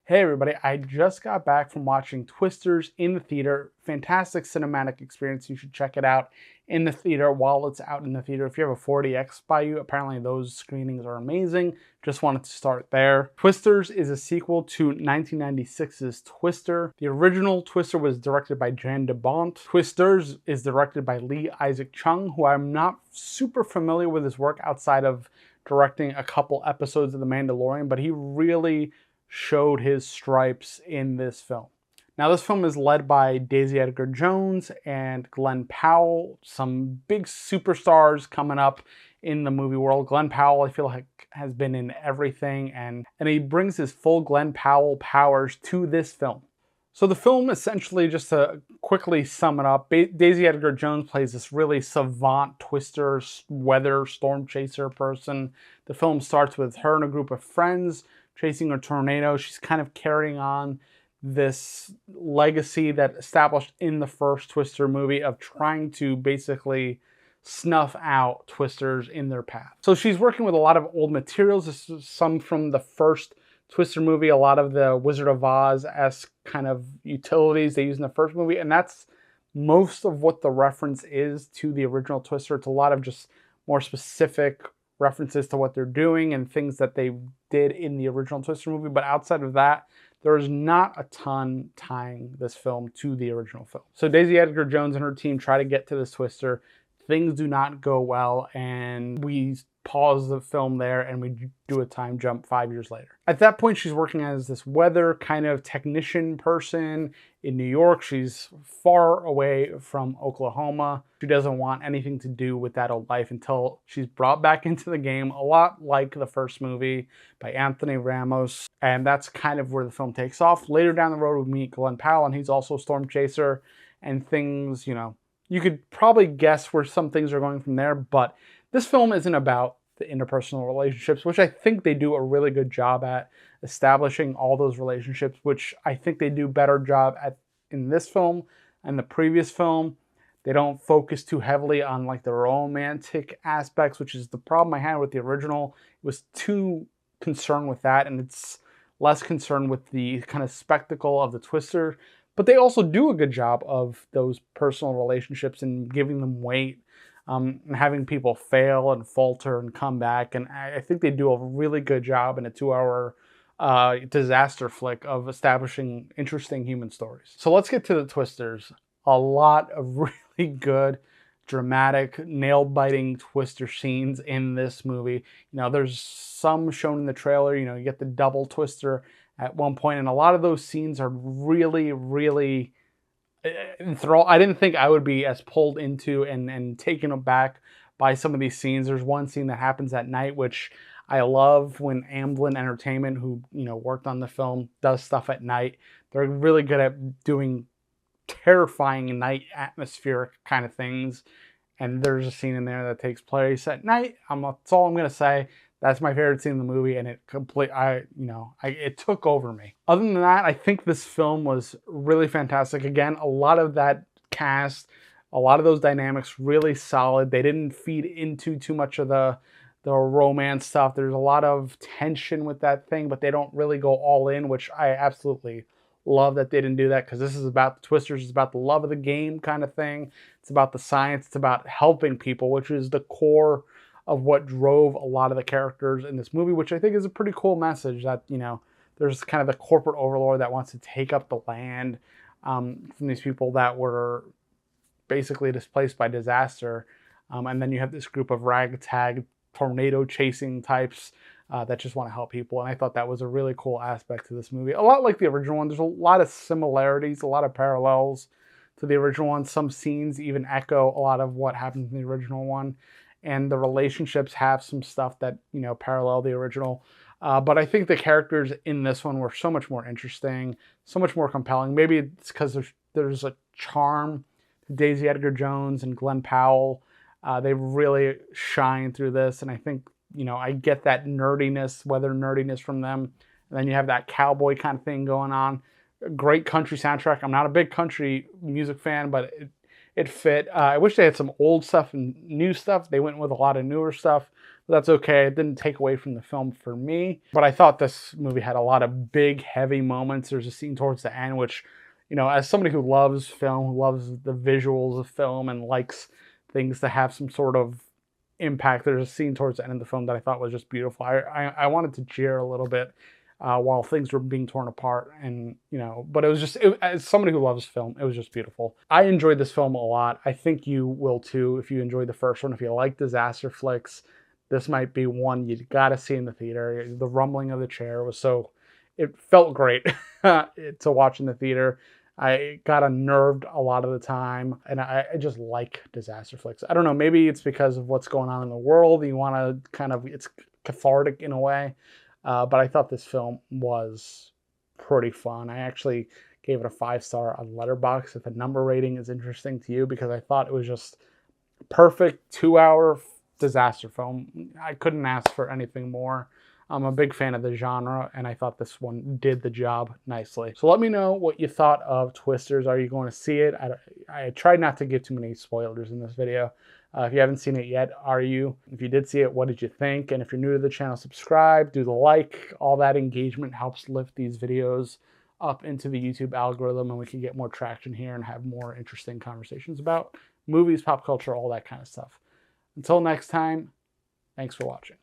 Hey everybody, I just got back from watching Twisters in the theater. Fantastic cinematic experience. You should check it out in the theater while it's out in the theater. If you have a 4DX by you, apparently those screenings are amazing. Just wanted to start there. Twisters is a sequel to 1996's Twister. The original Twister was directed by Jan de Bont. Twisters is directed by Lee Isaac Chung, who I'm not super familiar with his work outside of directing a couple episodes of The Mandalorian, but he really showed his stripes in this film. Now, this film is led by Daisy Edgar-Jones and Glen Powell, some big superstars coming up in the movie world. Glen Powell, I feel like, has been in everything, and he brings his full Glen Powell powers to this film. So the film, essentially, just to quickly sum it up, Daisy Edgar-Jones plays this really savant twister, weather storm chaser person. The film starts with her and a group of friends chasing a tornado. She's kind of carrying on this legacy that established in the first Twister movie of trying to basically snuff out Twisters in their path. So she's working with a lot of old materials. This is some from the first Twister movie, a lot of the Wizard of Oz-esque kind of utilities they used in the first movie, and that's most of what the reference is to the original Twister. It's a lot of just more specific references to what they're doing and things that they did in the original Twister movie, but outside of that, there is not a ton tying this film to the original film. So Daisy Edgar-Jones and her team try to get to this Twister. Things do not go well, and we pause the film there and we do a time jump 5 years later. At that point, she's working as this weather kind of technician person in New York. She's far away from Oklahoma. She doesn't want anything to do with that old life until she's brought back into the game, a lot like the first movie by Anthony Ramos. And that's kind of where the film takes off. Later down the road, we meet Glen Powell, and he's also a storm chaser, and things, you could probably guess where some things are going from there, but this film isn't about the interpersonal relationships, which I think they do a really good job at establishing all those relationships, which I think they do a better job at in this film and the previous film. They don't focus too heavily on like the romantic aspects, which is the problem I had with the original. It was too concerned with that, and it's less concerned with the kind of spectacle of the Twister. But they also do a good job of those personal relationships and giving them weight, and having people fail and falter and come back. And I think they do a really good job in a 2-hour disaster flick of establishing interesting human stories. So let's get to the Twisters. A lot of really good, dramatic, nail-biting Twister scenes in this movie. There's some shown in the trailer. You get the double Twister at one point, and a lot of those scenes are really, really enthralling. I didn't think I would be as pulled into and taken aback by some of these scenes. There's one scene that happens at night, which I love when Amblin Entertainment, who worked on the film, does stuff at night. They're really good at doing terrifying night atmospheric kind of things, and there's a scene in there that takes place at night. That's all I'm gonna say. That's my favorite scene in the movie, and it took over me. Other than that, I think this film was really fantastic. Again, a lot of that cast, a lot of those dynamics really solid. They didn't feed into too much of the romance stuff. There's a lot of tension with that thing, but they don't really go all in, which I absolutely love that they didn't do that, because this is about the Twisters. It's about the love of the game kind of thing. It's about the science. It's about helping people, which is the core of what drove a lot of the characters in this movie, which I think is a pretty cool message, that, there's kind of the corporate overlord that wants to take up the land from these people that were basically displaced by disaster. And then you have this group of ragtag tornado chasing types that just want to help people. And I thought that was a really cool aspect to this movie. A lot like the original one. There's a lot of similarities, a lot of parallels to the original one. Some scenes even echo a lot of what happened in the original one. And the relationships have some stuff that, parallel the original. But I think the characters in this one were so much more interesting, so much more compelling. Maybe it's because there's a charm to Daisy Edgar-Jones and Glen Powell. They really shine through this. And I think, I get that nerdiness, weather nerdiness from them. And then you have that cowboy kind of thing going on. A great country soundtrack. I'm not a big country music fan, but it fit. I wish they had some old stuff and new stuff. They went with a lot of newer stuff, but that's okay. It didn't take away from the film for me. But I thought this movie had a lot of big, heavy moments. There's a scene towards the end, which, you know, as somebody who loves film, who loves the visuals of film and likes things to have some sort of impact, there's a scene towards the end of the film that I thought was just beautiful. I wanted to cheer a little bit while things were being torn apart, and you know, but it was just, as somebody who loves film, it was just beautiful. I enjoyed this film a lot. I think you will too if you enjoyed the first one. If you like disaster flicks, this might be one you gotta see in the theater. The rumbling of the chair was so, it felt great to watch in the theater. I got unnerved a lot of the time, and I just like disaster flicks. I don't know, maybe it's because of what's going on in the world. You want to kind of, it's cathartic in a way. But I thought this film was pretty fun. I actually gave it a 5-star on Letterboxd if the number rating is interesting to you, because I thought it was just perfect 2-hour disaster film. I couldn't ask for anything more. I'm a big fan of the genre, and I thought this one did the job nicely. So let me know what you thought of Twisters. Are you going to see it? I tried not to give too many spoilers in this video. If you haven't seen it yet, are you? If you did see it, what did you think? And if you're new to the channel, subscribe, do the like. All that engagement helps lift these videos up into the YouTube algorithm, and we can get more traction here and have more interesting conversations about movies, pop culture, all that kind of stuff. Until next time, thanks for watching.